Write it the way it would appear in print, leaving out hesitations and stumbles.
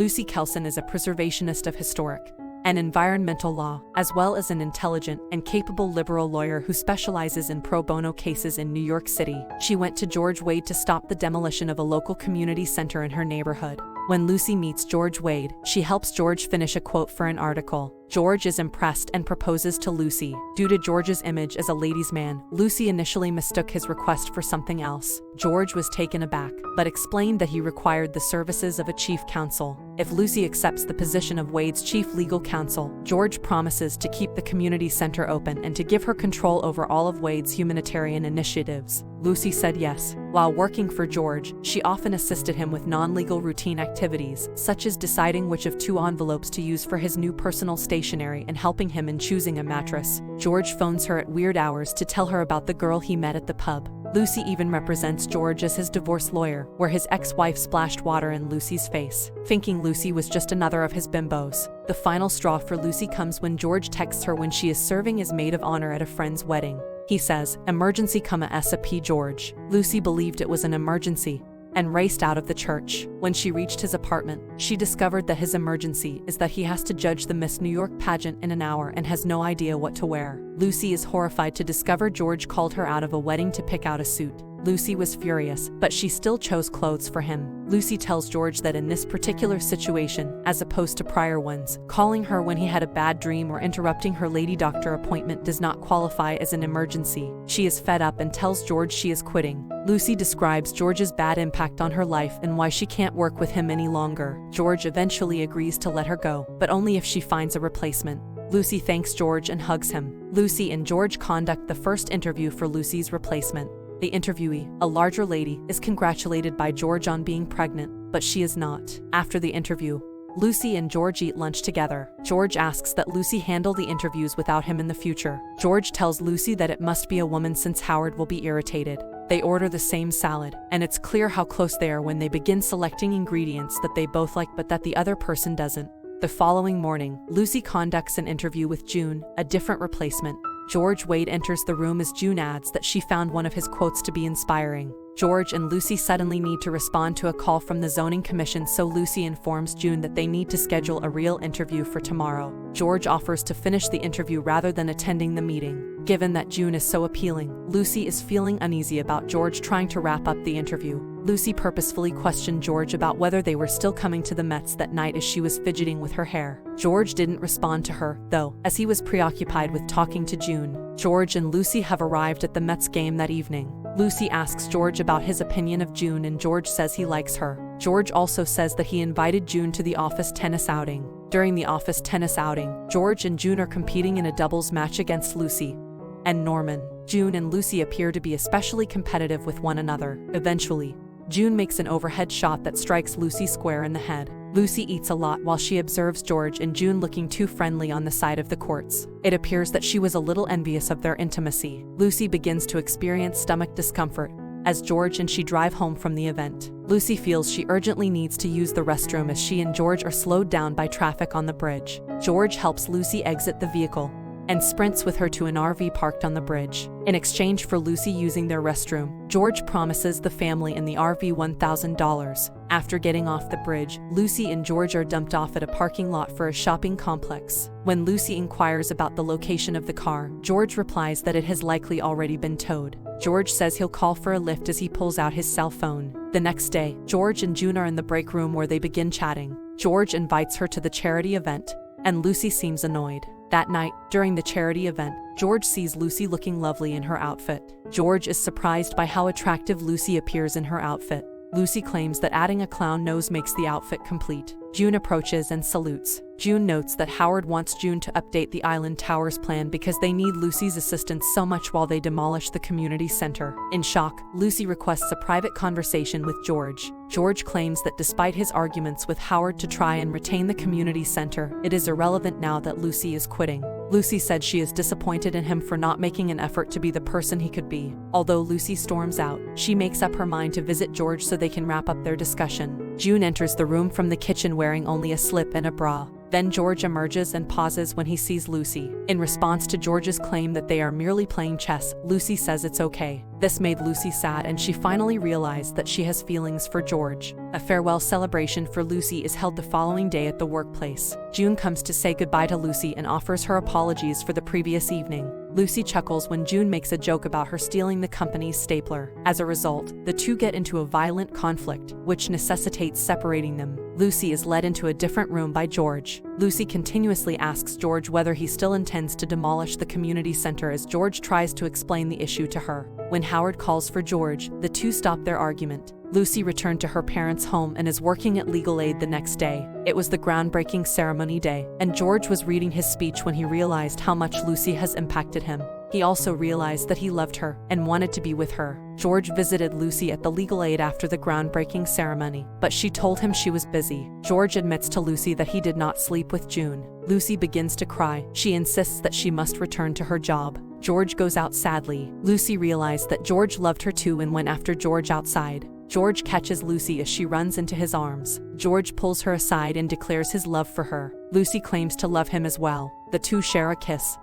Lucy Kelson is a preservationist of historic and environmental law, as well as an intelligent and capable liberal lawyer who specializes in pro bono cases in New York City. She went to George Wade to stop the demolition of a local community center in her neighborhood. When Lucy meets George Wade, she helps George finish a quote for an article. George is impressed and proposes to Lucy. Due to George's image as a ladies' man, Lucy initially mistook his request for something else. George was taken aback, but explained that he required the services of a chief counsel. If Lucy accepts the position of Wade's chief legal counsel, George promises to keep the community center open and to give her control over all of Wade's humanitarian initiatives. Lucy said yes. While working for George, she often assisted him with non-legal routine activities, such as deciding which of 2 envelopes to use for his new personal stationery and helping him in choosing a mattress. George phones her at weird hours to tell her about the girl he met at the pub. Lucy even represents George as his divorce lawyer, where his ex-wife splashed water in Lucy's face, thinking Lucy was just another of his bimbos. The final straw for Lucy comes when George texts her when she is serving as maid of honor at a friend's wedding. He says, "Emergency, S.P. George." Lucy believed it was an emergency and raced out of the church. When she reached his apartment, she discovered that his emergency is that he has to judge the Miss New York pageant in an hour and has no idea what to wear. Lucy is horrified to discover George called her out of a wedding to pick out a suit. Lucy was furious, but she still chose clothes for him. Lucy tells George that in this particular situation, as opposed to prior ones, calling her when he had a bad dream or interrupting her lady doctor appointment does not qualify as an emergency. She is fed up and tells George she is quitting. Lucy describes George's bad impact on her life and why she can't work with him any longer. George eventually agrees to let her go, but only if she finds a replacement. Lucy thanks George and hugs him. Lucy and George conduct the first interview for Lucy's replacement. The interviewee, a larger lady, is congratulated by George on being pregnant, but she is not. After the interview, Lucy and George eat lunch together. George asks that Lucy handle the interviews without him in the future. George tells Lucy that it must be a woman since Howard will be irritated. They order the same salad, and it's clear how close they are when they begin selecting ingredients that they both like but that the other person doesn't. The following morning, Lucy conducts an interview with June, a different replacement. George Wade enters the room as June adds that she found one of his quotes to be inspiring. George and Lucy suddenly need to respond to a call from the zoning commission, so Lucy informs June that they need to schedule a real interview for tomorrow. George offers to finish the interview rather than attending the meeting. Given that June is so appealing, Lucy is feeling uneasy about George trying to wrap up the interview. Lucy purposefully questioned George about whether they were still coming to the Mets that night as she was fidgeting with her hair. George didn't respond to her, though, as he was preoccupied with talking to June. George and Lucy have arrived at the Mets game that evening. Lucy asks George about his opinion of June and George says he likes her. George also says that he invited June to the office tennis outing. During the office tennis outing, George and June are competing in a doubles match against Lucy and Norman. June and Lucy appear to be especially competitive with one another. Eventually, June makes an overhead shot that strikes Lucy square in the head. Lucy eats a lot while she observes George and June looking too friendly on the side of the courts. It appears that she was a little envious of their intimacy. Lucy begins to experience stomach discomfort as George and she drive home from the event. Lucy feels she urgently needs to use the restroom as she and George are slowed down by traffic on the bridge. George helps Lucy exit the vehicle and sprints with her to an RV parked on the bridge. In exchange for Lucy using their restroom, George promises the family in the RV $1,000. After getting off the bridge, Lucy and George are dumped off at a parking lot for a shopping complex. When Lucy inquires about the location of the car, George replies that it has likely already been towed. George says he'll call for a lift as he pulls out his cell phone. The next day, George and June are in the break room where they begin chatting. George invites her to the charity event, and Lucy seems annoyed. That night, during the charity event, George sees Lucy looking lovely in her outfit. George is surprised by how attractive Lucy appears in her outfit. Lucy claims that adding a clown nose makes the outfit complete. June approaches and salutes. June notes that Howard wants June to update the Island Towers plan because they need Lucy's assistance so much while they demolish the community center. In shock, Lucy requests a private conversation with George. George claims that despite his arguments with Howard to try and retain the community center, it is irrelevant now that Lucy is quitting. Lucy said she is disappointed in him for not making an effort to be the person he could be. Although Lucy storms out, she makes up her mind to visit George so they can wrap up their discussion. June enters the room from the kitchen wearing only a slip and a bra. Then George emerges and pauses when he sees Lucy. In response to George's claim that they are merely playing chess, Lucy says it's okay. This made Lucy sad, and she finally realized that she has feelings for George. A farewell celebration for Lucy is held the following day at the workplace. June comes to say goodbye to Lucy and offers her apologies for the previous evening. Lucy chuckles when June makes a joke about her stealing the company's stapler. As a result, the two get into a violent conflict, which necessitates separating them. Lucy is led into a different room by George. Lucy continuously asks George whether he still intends to demolish the community center as George tries to explain the issue to her. When Howard calls for George, the two stop their argument. Lucy returned to her parents' home and is working at legal aid the next day. It was the groundbreaking ceremony day, and George was reading his speech when he realized how much Lucy has impacted him. He also realized that he loved her and wanted to be with her. George visited Lucy at the legal aid after the groundbreaking ceremony, but she told him she was busy. George admits to Lucy that he did not sleep with June. Lucy begins to cry. She insists that she must return to her job. George goes out sadly. Lucy realized that George loved her too and went after George outside. George catches Lucy as she runs into his arms. George pulls her aside and declares his love for her. Lucy claims to love him as well. The two share a kiss.